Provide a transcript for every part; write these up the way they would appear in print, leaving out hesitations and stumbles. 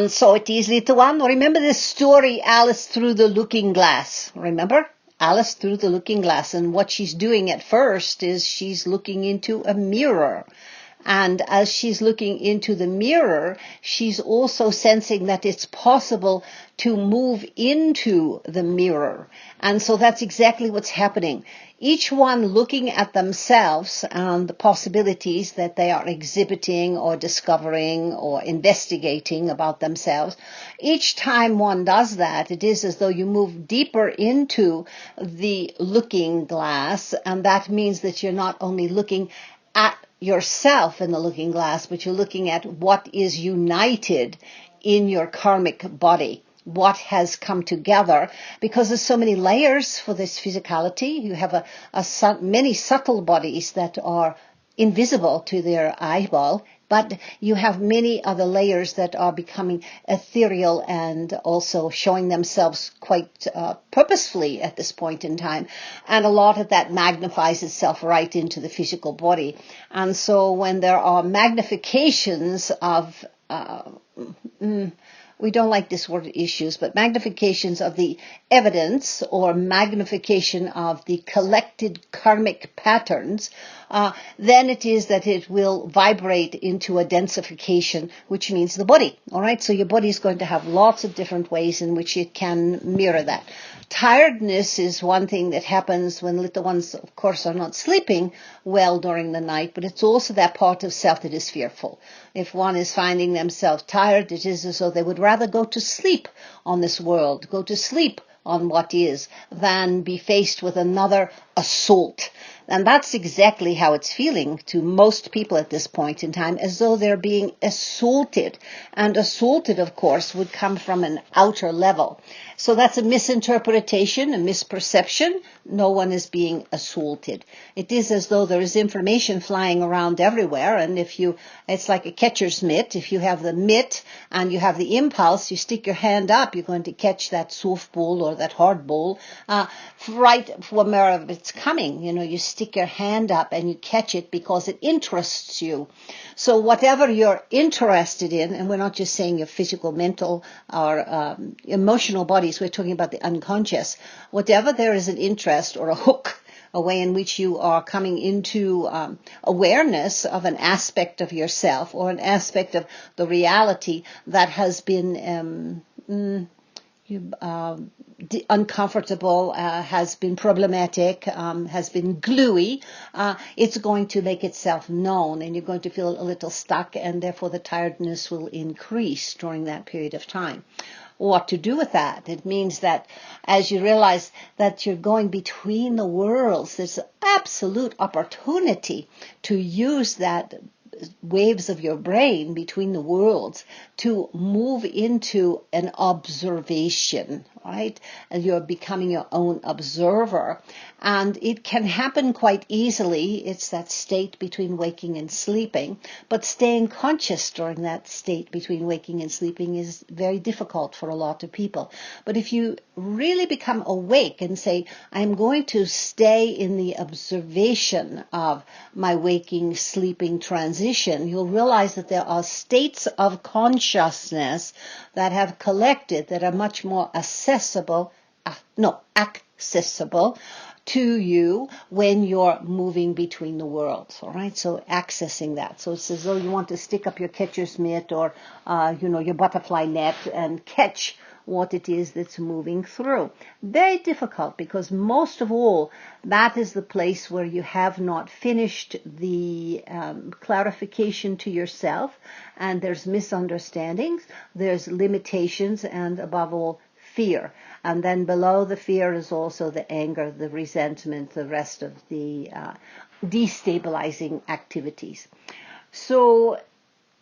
So it is, little one. Remember the story, Alice Through the Looking Glass? Remember? Alice Through the Looking Glass. And what she's doing at first is she's looking into a mirror. And as she's looking into the mirror, she's also sensing that it's possible to move into the mirror. And so that's exactly what's happening. Each one looking at themselves and the possibilities that they are exhibiting or discovering or investigating about themselves. Each time one does that, it is as though you move deeper into the looking glass, and that means that you're not only looking at yourself in the looking glass, but you're looking at what is united in your karmic body, what has come together, because there's so many layers for this physicality. You have many subtle bodies that are invisible to their eyeball, but you have many other layers that are becoming ethereal and also showing themselves quite purposefully at this point in time. And a lot of that magnifies itself right into the physical body. And so when there are magnifications of we don't like this word issues, but magnifications of the evidence or magnification of the collected karmic patterns, then it is that it will vibrate into a densification, which means the body. All right, so your body is going to have lots of different ways in which it can mirror that. Tiredness is one thing that happens when little ones, of course, are not sleeping well during the night, but it's also that part of self that is fearful. If one is finding themselves tired, it is as though they would rather go to sleep on this world, go to sleep on what is, than be faced with another assault. And that's exactly how it's feeling to most people at this point in time, as though they're being assaulted. And assaulted, of course, would come from an outer level. So that's a misinterpretation, a misperception. No one is being assaulted. It is as though there is information flying around everywhere. And it's like a catcher's mitt. If you have the mitt and you have the impulse, you stick your hand up, you're going to catch that soft ball or that hard ball right from wherever it's coming. You stick your hand up and you catch it because it interests you. So whatever you're interested in, and we're not just saying your physical, mental, or emotional bodies, we're talking about the unconscious. Whatever there is an interest or a hook, a way in which you are coming into awareness of an aspect of yourself or an aspect of the reality that has been uncomfortable, has been problematic, has been gluey, it's going to make itself known, and you're going to feel a little stuck, and therefore the tiredness will increase during that period of time. What to do with that? It means that as you realize that you're going between the worlds, there's absolute opportunity to use that waves of your brain between the worlds to move into an observation, right? And you're becoming your own observer. And it can happen quite easily. It's that state between waking and sleeping. But staying conscious during that state between waking and sleeping is very difficult for a lot of people. But if you really become awake and say, I'm going to stay in the observation of my waking, sleeping transition, you'll realize that there are states of consciousness that have collected that are much more accessible to you when you're moving between the worlds, all right? So accessing that. So it's as though you want to stick up your catcher's mitt or, your butterfly net and catch what it is that's moving through. Very difficult, because most of all, that is the place where you have not finished the clarification to yourself, and there's misunderstandings, there's limitations, and above all, fear. And then below the fear is also the anger, the resentment, the rest of the destabilizing activities. So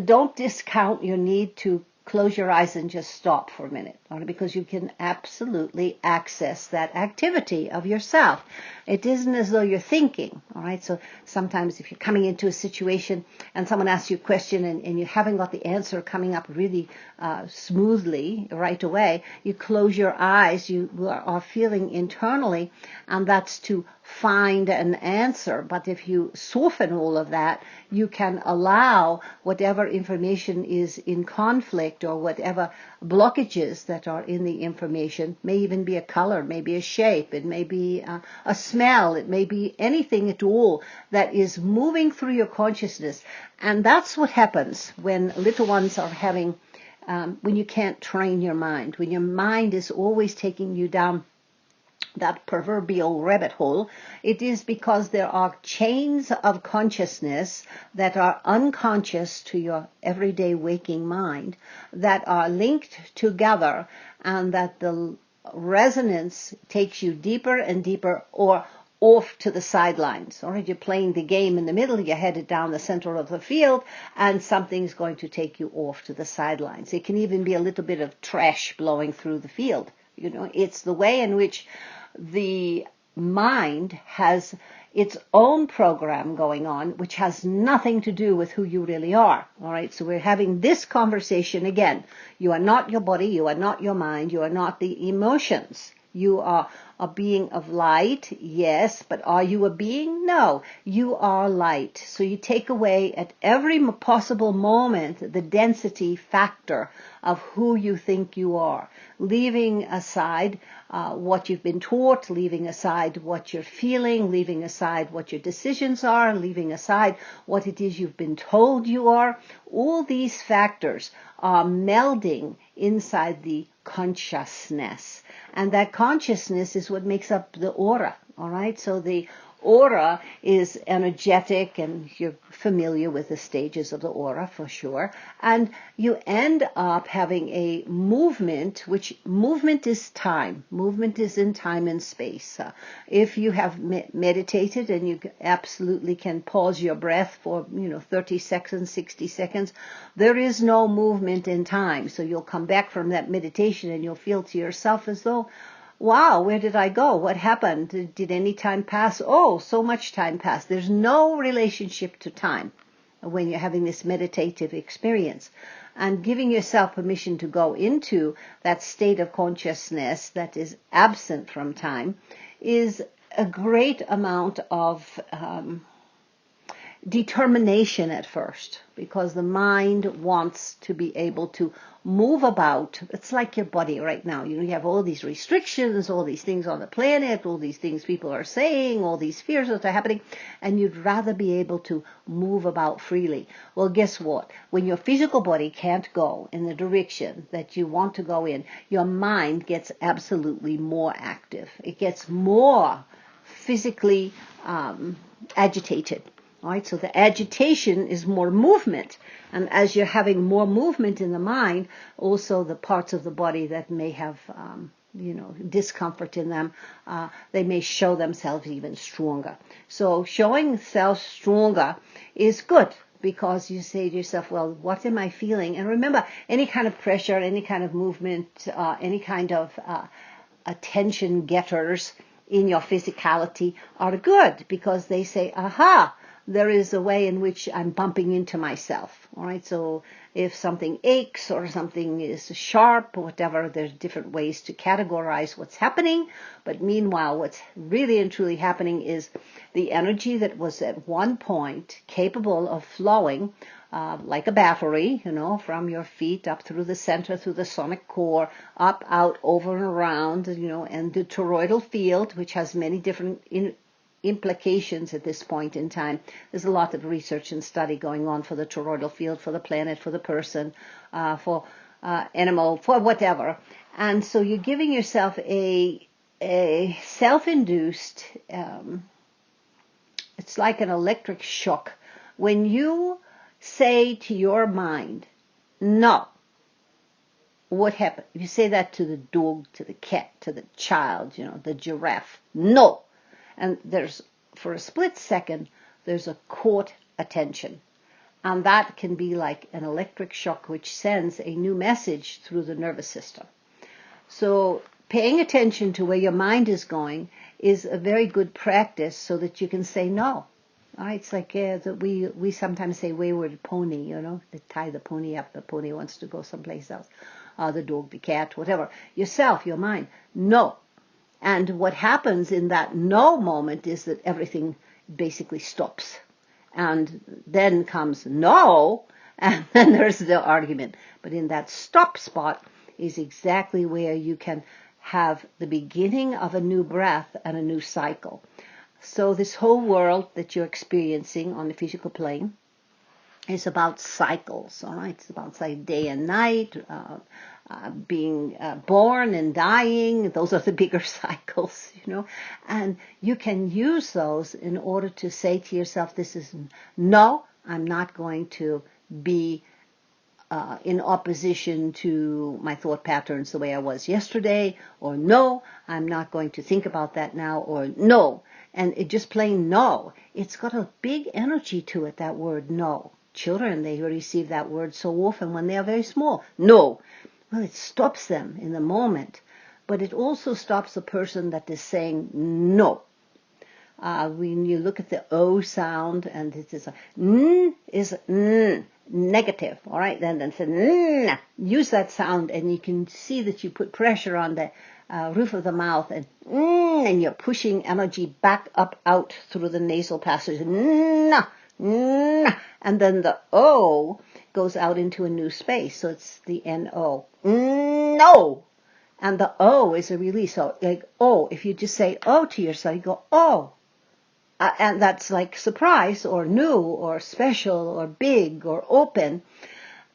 don't discount your need to close your eyes and just stop for a minute, because you can absolutely access that activity of yourself. It isn't as though you're thinking, all right? So sometimes if you're coming into a situation and someone asks you a question and you haven't got the answer coming up really smoothly right away, you close your eyes, you are feeling internally, and that's to find an answer. But if you soften all of that, you can allow whatever information is in conflict object or whatever blockages that are in the information. May even be a color, maybe a shape, it may be a smell, it may be anything at all that is moving through your consciousness. And that's what happens when little ones are having, when you can't train your mind, when your mind is always taking you down that proverbial rabbit hole. It is because there are chains of consciousness that are unconscious to your everyday waking mind that are linked together, and that the resonance takes you deeper and deeper or off to the sidelines. All right, you're playing the game in the middle, you're headed down the center of the field, and something's going to take you off to the sidelines. It can even be a little bit of trash blowing through the field. You know, it's the way in which the mind has its own program going on, which has nothing to do with who you really are. All right, so we're having this conversation again. You are not your body, you are not your mind, you are not the emotions. You are a being of light, yes, but are you a being? No, you are light. So you take away at every possible moment the density factor of who you think you are, leaving aside what you've been taught, leaving aside what you're feeling, leaving aside what your decisions are, leaving aside what it is you've been told you are. All these factors are melding inside the consciousness. And that consciousness is what makes up the aura, all right? So the aura is energetic, and you're familiar with the stages of the aura for sure. And you end up having a movement, which movement is time. Movement is in time and space. If you have meditated and you absolutely can pause your breath for, 30 seconds, 60 seconds, there is no movement in time. So you'll come back from that meditation and you'll feel to yourself as though, wow, where did I go? What happened? Did any time pass? Oh, so much time passed. There's no relationship to time when you're having this meditative experience. And giving yourself permission to go into that state of consciousness that is absent from time is a great amount of determination at first, because the mind wants to be able to move about. It's like your body right now. You have all these restrictions, all these things on the planet, all these things people are saying, all these fears that are happening, and you'd rather be able to move about freely. Well, guess what? When your physical body can't go in the direction that you want to go in, your mind gets absolutely more active. It gets more physically agitated. All right, so the agitation is more movement. And as you're having more movement in the mind, also the parts of the body that may have, discomfort in them, they may show themselves even stronger. So showing themselves stronger is good, because you say to yourself, well, what am I feeling? And remember, any kind of pressure, any kind of movement, any kind of attention getters in your physicality are good, because they say, aha, there is a way in which I'm bumping into myself. All right, so if something aches or something is sharp or whatever, there's different ways to categorize what's happening. But meanwhile, what's really and truly happening is the energy that was at one point capable of flowing like a battery, from your feet up through the center, through the sonic core, up, out, over and around, and the toroidal field, which has many different implications at this point in time. There's a lot of research and study going on for the toroidal field, for the planet, for the person, for animal, for whatever. And so you're giving yourself a self-induced, it's like an electric shock. When you say to your mind, no, what happened? You say that to the dog, to the cat, to the child, the giraffe. No. And there's, for a split second, there's a caught attention. And that can be like an electric shock which sends a new message through the nervous system. So paying attention to where your mind is going is a very good practice so that you can say no. All right, it's like that we sometimes say wayward pony, they tie the pony up, the pony wants to go someplace else. The dog, the cat, whatever. Yourself, your mind, no. And what happens in that no moment is that everything basically stops. And then comes no, and then there's the argument. But in that stop spot is exactly where you can have the beginning of a new breath and a new cycle. So this whole world that you're experiencing on the physical plane is about cycles, all right? It's about, say, day and night, being born and dying. Those are the bigger cycles, and you can use those in order to say to yourself, this is, no, I'm not going to be in opposition to my thought patterns the way I was yesterday, or no, I'm not going to think about that now, or no. And it just plain no. It's got a big energy to it, that word no. Children, they receive that word so often when they are very small. No. Well, it stops them in the moment, but it also stops the person that is saying no. When you look at the O sound, and it is a n is negative, all right? Then it's a n. Use that sound, and you can see that you put pressure on the roof of the mouth, and you're pushing energy back up out through the nasal passage. And then the O goes out into a new space, so it's the N-O. No! And the O is a release. So like O, if you just say O to yourself, you go, oh. And that's like surprise or new or special or big or open.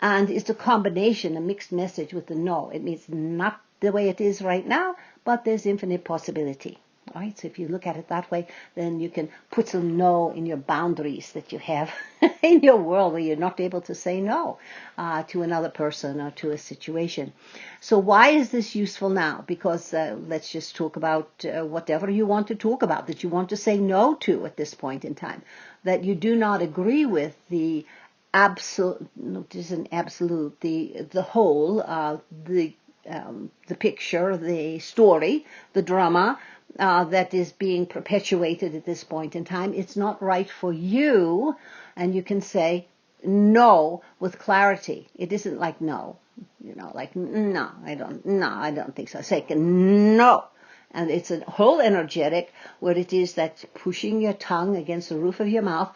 And it's a combination, a mixed message with the no. It means not the way it is right now, but there's infinite possibility. All right, so if you look at it that way, then you can put some no in your boundaries that you have in your world where you're not able to say no to another person or to a situation. So why is this useful now? Because let's just talk about whatever you want to talk about, that you want to say no to at this point in time, that you do not agree with the absolute, no, this is an absolute, the whole, the picture, the story, the drama, that is being perpetuated at this point in time. It's not right for you, and you can say no with clarity. It isn't like no, like no, I don't think so. Say no. And it's a whole energetic where it is that pushing your tongue against the roof of your mouth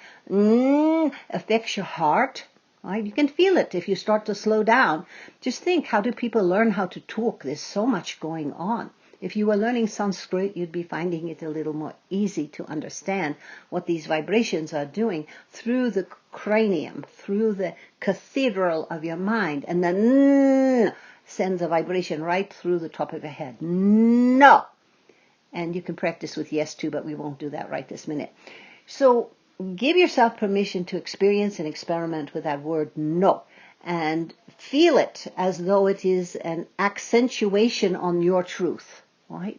affects your heart. Right? You can feel it if you start to slow down. Just think, how do people learn how to talk? There's so much going on. If you were learning Sanskrit, you'd be finding it a little more easy to understand what these vibrations are doing through the cranium, through the cathedral of your mind. And then sends a vibration right through the top of your head. No. And you can practice with yes too, but we won't do that right this minute. So give yourself permission to experience and experiment with that word no. And feel it as though it is an accentuation on your truth. Right?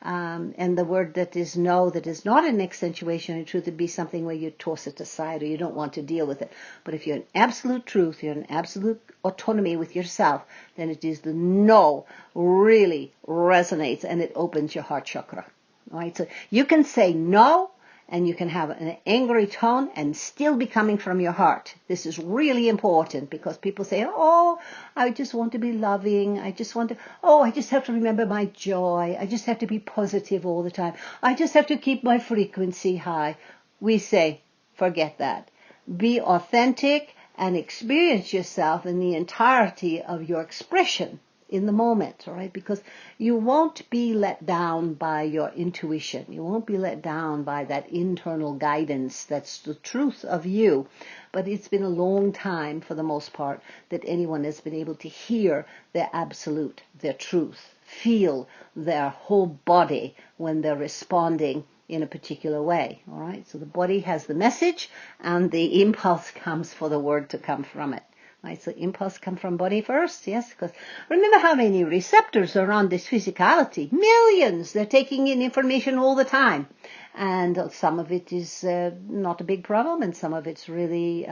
And the word that is no, that is not an accentuation of truth, would be something where you toss it aside or you don't want to deal with it. But if you're in absolute truth, you're in absolute autonomy with yourself, then it is the no really resonates and it opens your heart chakra. Right? So you can say no, and you can have an angry tone and still be coming from your heart. This is really important because people say, oh, I just want to be loving. I just have to remember my joy. I just have to be positive all the time. I just have to keep my frequency high. We say, forget that. Be authentic and experience yourself in the entirety of your expression in the moment, all right? Because you won't be let down by your intuition. You won't be let down by that internal guidance that's the truth of you. But it's been a long time, for the most part, that anyone has been able to hear their absolute, their truth, feel their whole body when they're responding in a particular way, all right? So the body has the message, and the impulse comes for the word to come from it. Right, so impulse come from body first, yes, because remember how many receptors are on this physicality? Millions! They're taking in information all the time. And some of it is not a big problem, and some of it's really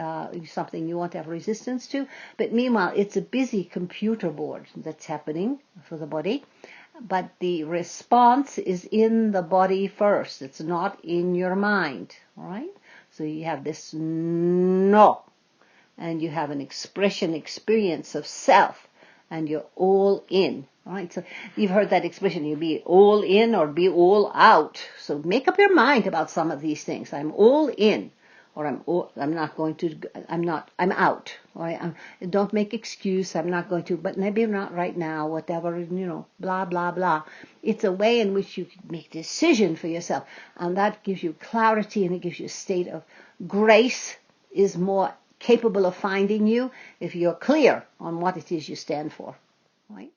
something you want to have resistance to. But meanwhile, it's a busy computer board that's happening for the body. But the response is in the body first. It's not in your mind, all right? So you have this no. And you have an experience of self, and you're all in, right? So you've heard that expression, you be all in or be all out. So make up your mind about some of these things. I'm all in, or I'm out, or don't make excuse, I'm not going to, but maybe not right now, whatever, blah, blah, blah. It's a way in which you can make a decision for yourself, and that gives you clarity, and it gives you a state of grace, is more capable of finding you if you're clear on what it is you stand for, right?